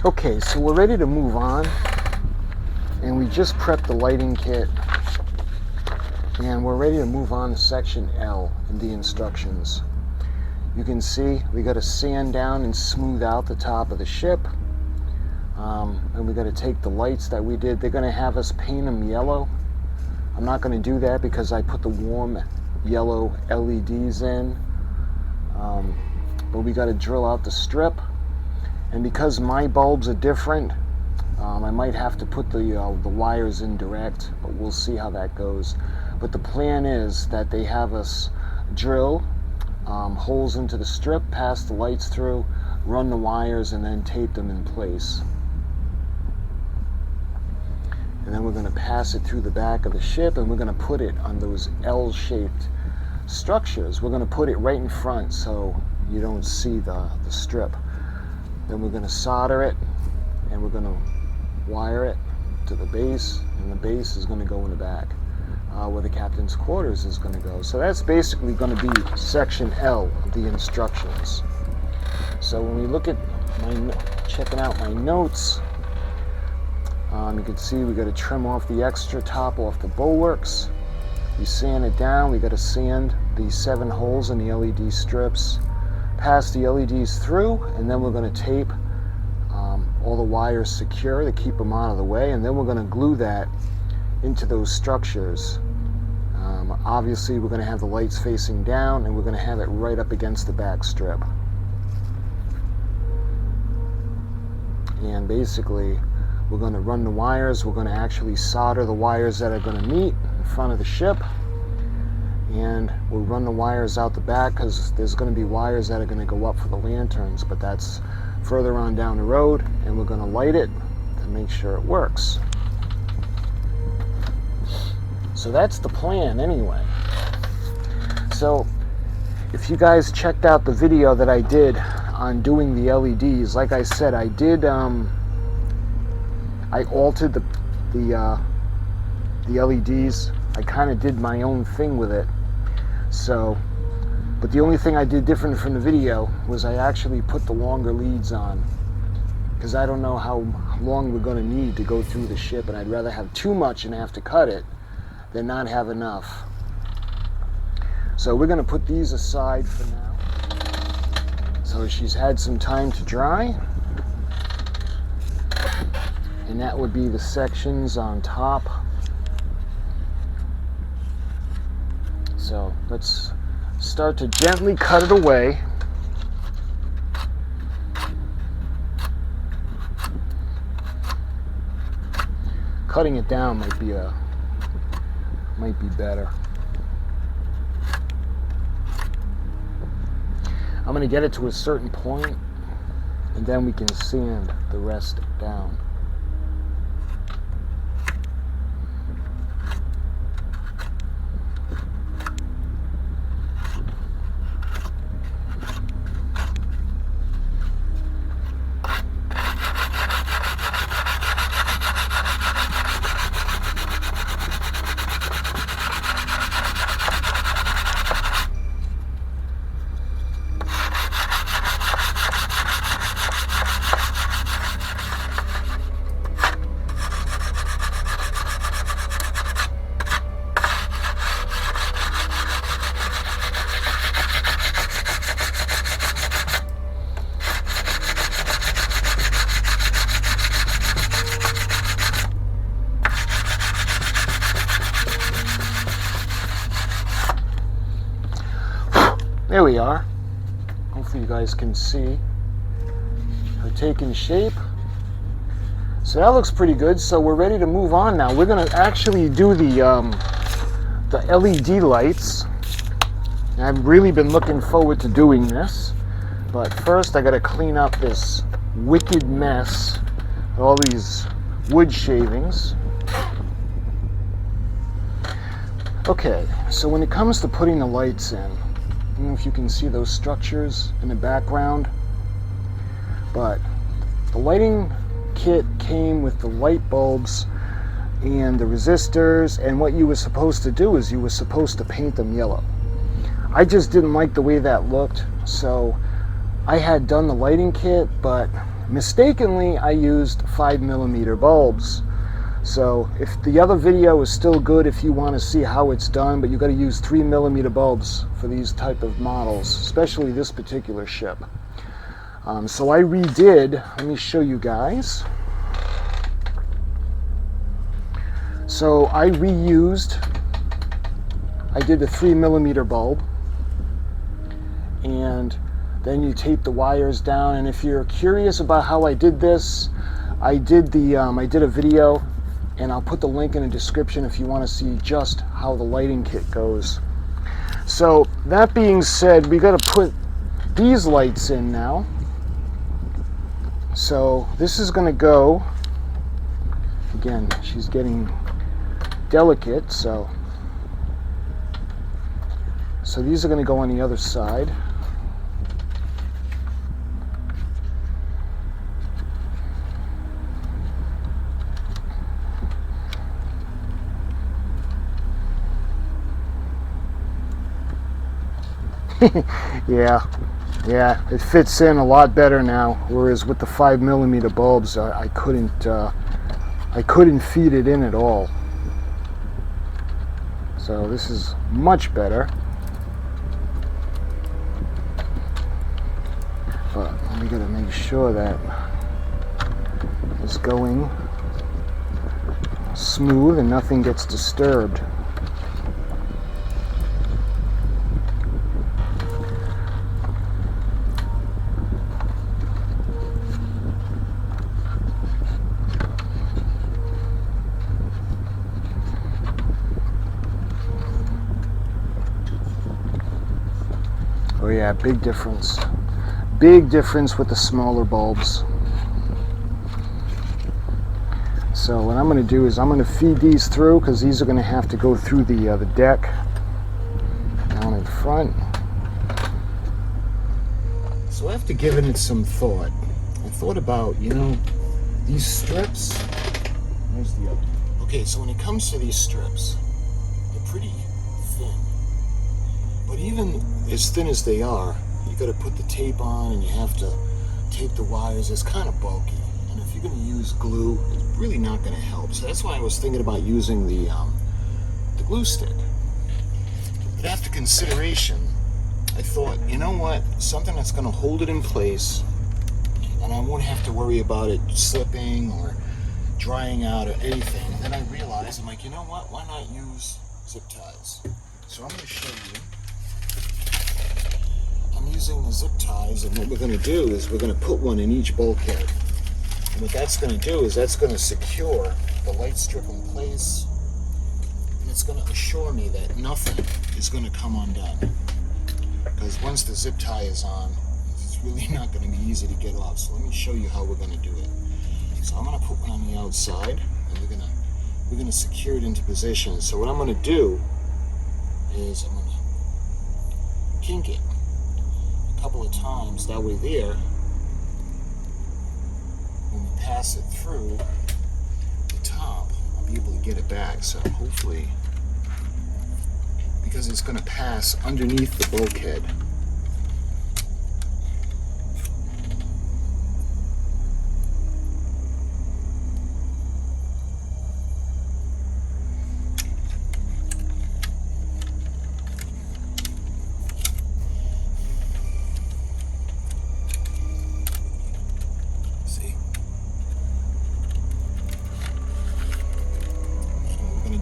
Okay, so we're ready to move on, and we just prepped the lighting kit, and we're ready to move on to section L in the instructions. You can see we got to sand down and smooth out the top of the ship, and we got to take the lights that we did. They're going to have us paint them yellow. I'm not going to do that because I put the warm yellow LEDs in, but we got to drill out the strip. And because my bulbs are different, I might have to put the wires in direct, but we'll see how that goes. But the plan is that they have us drill holes into the strip, pass the lights through, run the wires, and then tape them in place. And then we're going to pass it through the back of the ship, and we're going to put it on those L-shaped structures. We're going to put it right in front so you don't see the strip. Then we're going to solder it, and we're going to wire it to the base, and the base is going to go in the back where the captain's quarters is going to go. So that's basically going to be section L of the instructions. So when we look at checking out my notes, you can see we got to trim off the extra top off the bulwarks. We sand it down. We got to sand the 7 holes in the LED strips, pass the LEDs through, and then we're going to tape all the wires secure to keep them out of the way, and then we're going to glue that into those structures. Obviously we're going to have the lights facing down, and we're going to have it right up against the back strip. And basically we're going to run the wires. We're going to actually solder the wires that are going to meet in front of the ship, and we'll run the wires out the back because there's going to be wires that are going to go up for the lanterns, but that's further on down the road, and we're going to light it to make sure it works. So that's the plan anyway. So if you guys checked out the video that I did on doing the LEDs, like I said, I did I altered the LEDs. I kind of did my own thing with it. So, but the only thing I did different from the video was I actually put the longer leads on, because I don't know how long we're going to need to go through the ship, and I'd rather have too much and have to cut it than not have enough. So we're going to put these aside for now. So she's had some time to dry, and that would be the sections on top. So let's start to gently cut it away. Cutting it down might be better. I'm going to get it to a certain point, and then we can sand the rest down. There we are. Hopefully you guys can see her taking shape. So that looks pretty good. So we're ready to move on now. We're going to actually do the LED lights. And I've really been looking forward to doing this. But first I got to clean up this wicked mess, all these wood shavings. Okay, so when it comes to putting the lights in, I don't know if you can see those structures in the background, but the lighting kit came with the light bulbs and the resistors, and what you were supposed to do is you were supposed to paint them yellow. I just didn't like the way that looked, so I had done the lighting kit, but mistakenly I used 5mm bulbs. So if the other video is still good if you want to see how it's done, but you got to use 3mm bulbs for these type of models, especially this particular ship. So I redid, let me show you guys. So I did a 3mm bulb, and then you tape the wires down. And if you're curious about how I did this, I did a video, and I'll put the link in the description if you want to see just how the lighting kit goes. So that being said, we got to put these lights in now. So this is going to go, again, she's getting delicate, so these are going to go on the other side. Yeah, it fits in a lot better now. Whereas with the 5mm bulbs, I couldn't feed it in at all. So this is much better. But we gotta make sure that it's going smooth and nothing gets disturbed. Oh yeah, big difference. Big difference with the smaller bulbs. So what I'm going to do is I'm going to feed these through, because these are going to have to go through the deck down in front. So after giving it some thought, I thought about, these strips. Where's the other? Okay, so when it comes to these strips, they're pretty thin. But even as thin as they are, you got to put the tape on, and you have to tape the wires. It's kind of bulky, and if you're going to use glue, it's really not going to help. So that's why I was thinking about using the glue stick. But after consideration, I thought, you know what? Something that's going to hold it in place, and I won't have to worry about it slipping or drying out or anything. And then I realized, I'm like, you know what? Why not use zip ties? So I'm going to show you. I'm using the zip ties, and what we're going to do is we're going to put one in each bulkhead. And what that's going to do is that's going to secure the light strip in place, and it's going to assure me that nothing is going to come undone. Because once the zip tie is on, it's really not going to be easy to get off. So let me show you how we're going to do it. So I'm going to put one on the outside, and we're going to secure it into position. So what I'm going to do is I'm going to kink it a couple of times. That way there, when we pass it through the top, I'll be able to get it back. So hopefully, because it's going to pass underneath the bulkhead.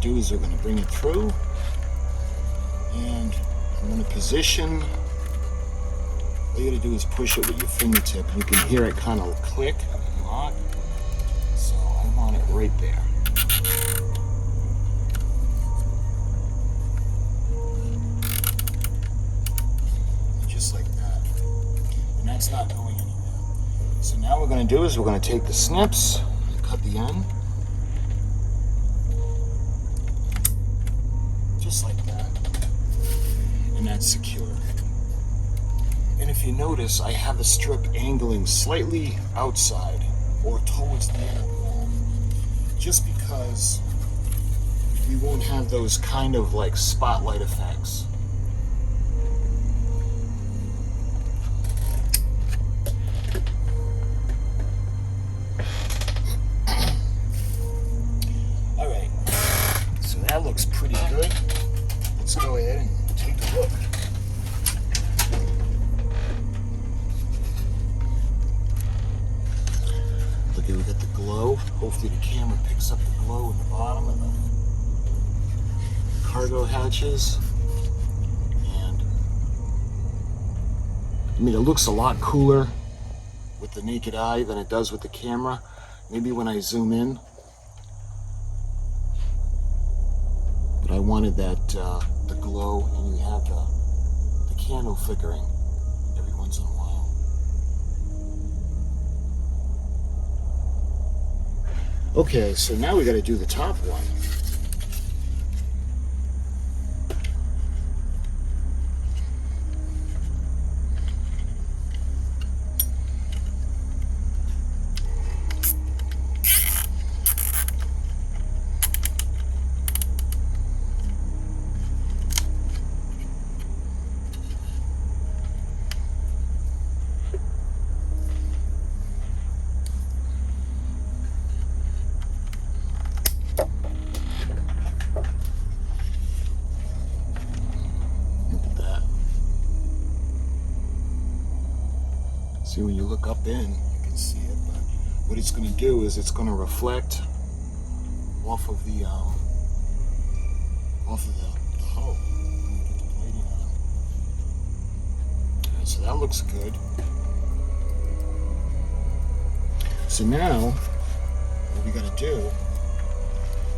Do is we're going to bring it through, and I'm going to position. All you got to do is push it with your fingertip. You can hear it kind of click and lock. So I want it right there. Just like that. And that's not going anywhere. So now what we're going to do is we're going to take the snips and cut the end. Just like that, and that's secure. And if you notice, I have the strip angling slightly outside or towards the inner wall, just because we won't have those kind of like spotlight effects. got the glow. Hopefully the camera picks up the glow in the bottom of the cargo hatches. And I mean, it looks a lot cooler with the naked eye than it does with the camera. Maybe when I zoom in. But I wanted that the glow, and you have the candle flickering every once in a while. Okay, so now we got to do the top one. See, when you look up in, you can see it, but what it's going to do is it's going to reflect off of the hull when you get the plating on. Alright, so that looks good. So now, what we got to do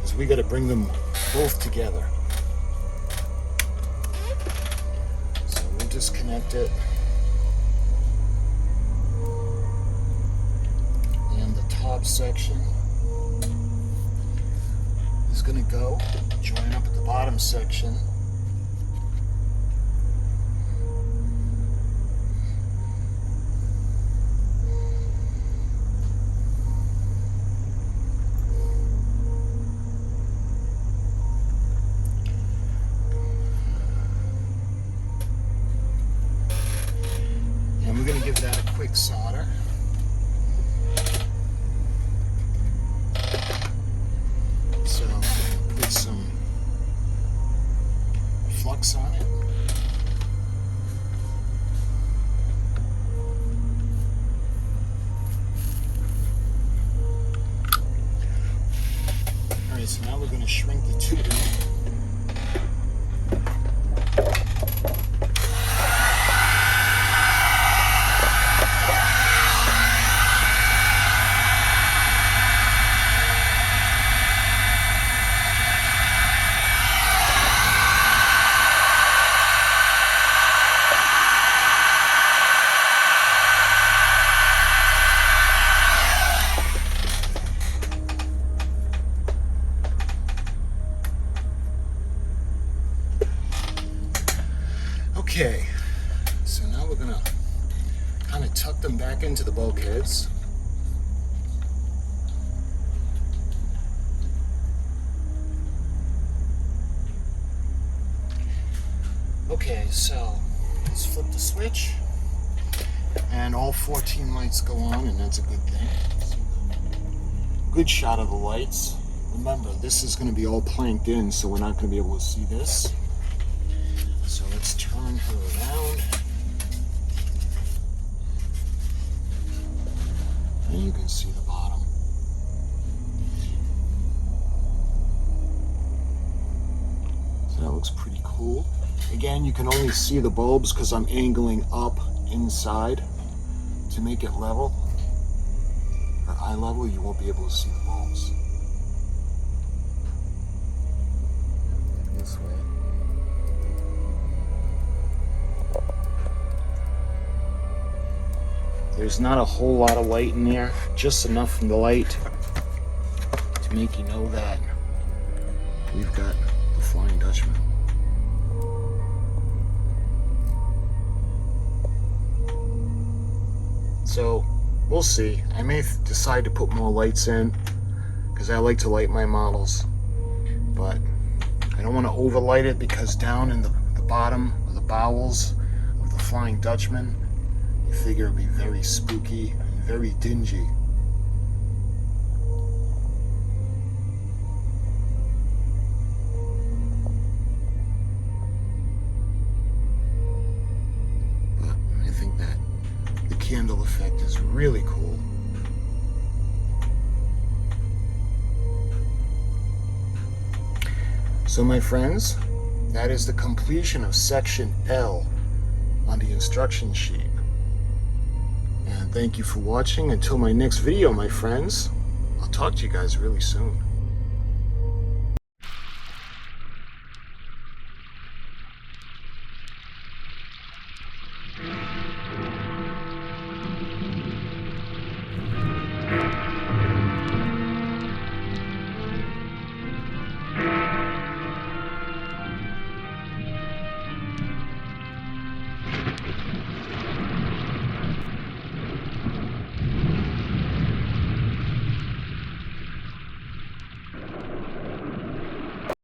is we got to bring them both together. So we'll disconnect it. Top section is going to go join up at the bottom section. And we're going to give that a quick solder. So put some flux on it. Alright, so now we're going to shrink the tube. Okay, so now we're gonna kind of tuck them back into the bulkheads. Okay, so let's flip the switch and all 14 lights go on, and that's a good thing. Good shot of the lights. Remember, this is going to be all planked in, so we're not going to be able to see this. So let's turn her around. And you can see the bottom. So that looks pretty cool. Again, you can only see the bulbs because I'm angling up inside to make it level. Or eye level, you won't be able to see the bulbs. This way. There's not a whole lot of light in there, just enough from the light to make you know that we've got the Flying Dutchman. So we'll see. I may decide to put more lights in because I like to light my models, but I don't want to overlight it because down in the bottom of the bowels of the Flying Dutchman, you figure it'd be very spooky and very dingy. But I think that the candle effect is really cool. So my friends, that is the completion of section L on the instruction sheet. And thank you for watching. Until my next video, my friends, I'll talk to you guys really soon.